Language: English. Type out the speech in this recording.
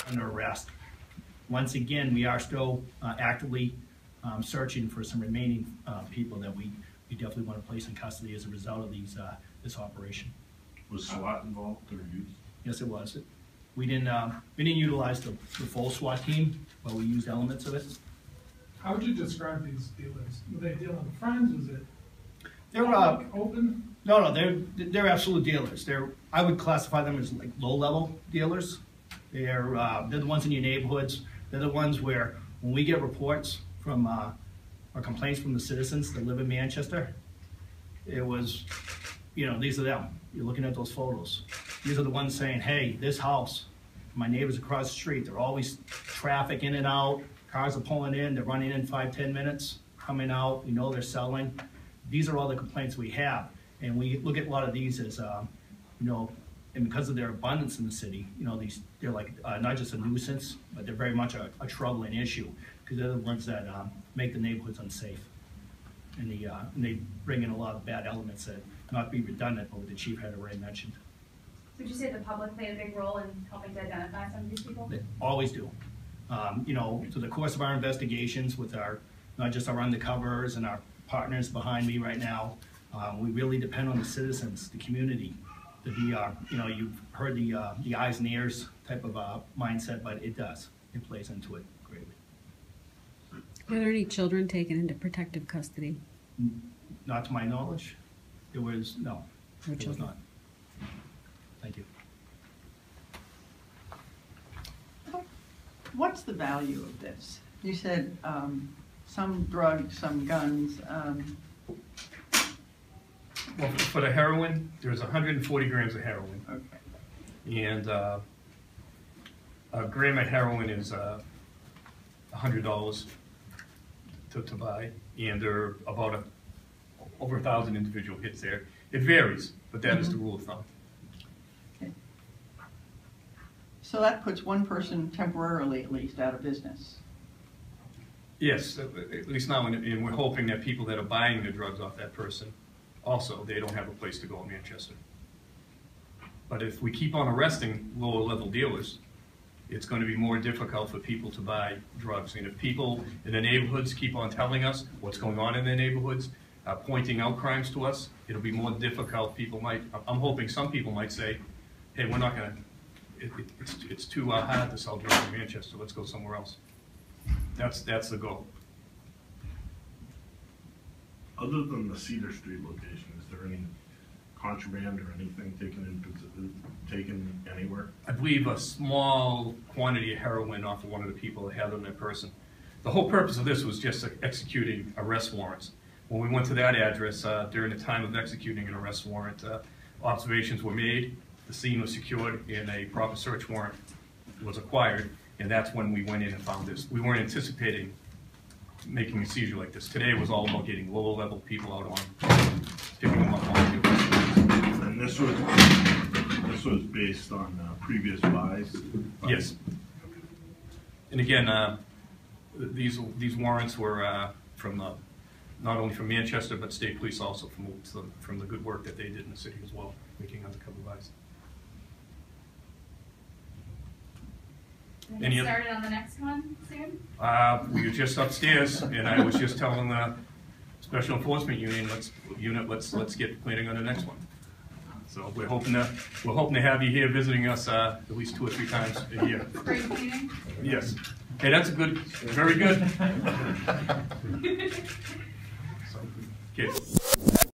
under arrest. Once again, we are still actively searching for some remaining people that we definitely want to place in custody as a result of this operation. Was SWAT involved or used? Yes, it was. We didn't utilize the full SWAT team, but we used elements of it. How would you describe these dealers? Were they dealing with friends? Was it They're open? No, they're absolute dealers. I would classify them as like low-level dealers. They're the ones in your neighborhoods. They're the ones where when we get reports from or complaints from the citizens that live in Manchester, it was, these are them. You're looking at those photos. These are the ones saying, hey, this house, my neighbors across the street, they're always traffic in and out. Cars are pulling in, they're running in 5-10 minutes, coming out, they're selling. These are all the complaints we have. And we look at a lot of these as, and because of their abundance in the city, they're like not just a nuisance, but they're very much a troubling issue because they're the ones that make the neighborhoods unsafe. And they bring in a lot of bad elements that, not be redundant, but what the chief had already mentioned. Would you say the public played a big role in helping to identify some of these people? They always do. Through the course of our investigations with not just our undercovers and our partners behind me right now, we really depend on the citizens, the community, to be you've heard the eyes and ears type of mindset, but it plays into it greatly. Were there any children taken into protective custody? Not to my knowledge. There was, no, No it was children. not. Thank you. What's the value of this? You said some drugs, some guns. Well, for the heroin, there's 140 grams of heroin. Okay. And a gram of heroin is $100 to buy. And there are about over 1,000 individual hits there. It varies, but that is the rule of thumb. Okay. So that puts one person temporarily, at least, out of business. Yes, at least now, and we're hoping that people that are buying the drugs off that person, also, they don't have a place to go in Manchester. But if we keep on arresting lower level dealers, it's going to be more difficult for people to buy drugs. And if people in the neighborhoods keep on telling us what's going on in their neighborhoods, pointing out crimes to us, it'll be more difficult. I'm hoping some people might say, hey, we're not going to, it's too hard to sell drugs in Manchester, let's go somewhere else. That's the goal. Other than the Cedar Street location, is there any contraband or anything taken anywhere? I believe a small quantity of heroin off of one of the people that had it on their person. The whole purpose of this was just executing arrest warrants. When we went to that address during the time of executing an arrest warrant, observations were made, the scene was secured, and a proper search warrant was acquired, and that's when we went in and found this. We weren't anticipating making a seizure like this. Today was all about getting lower level people out on, picking them up on the. And this was based on previous buys? Yes. And again, these warrants were from not only from Manchester, but state police also from the good work that they did in the city as well, making undercover buys. Get started on the next one soon? We were just upstairs, and I was just telling the Special Enforcement Unit, let's get planning on the next one. So we're hoping to have you here visiting us at least 2 or 3 times a year. Spring cleaning? Yes. Hey, that's very good. So, okay.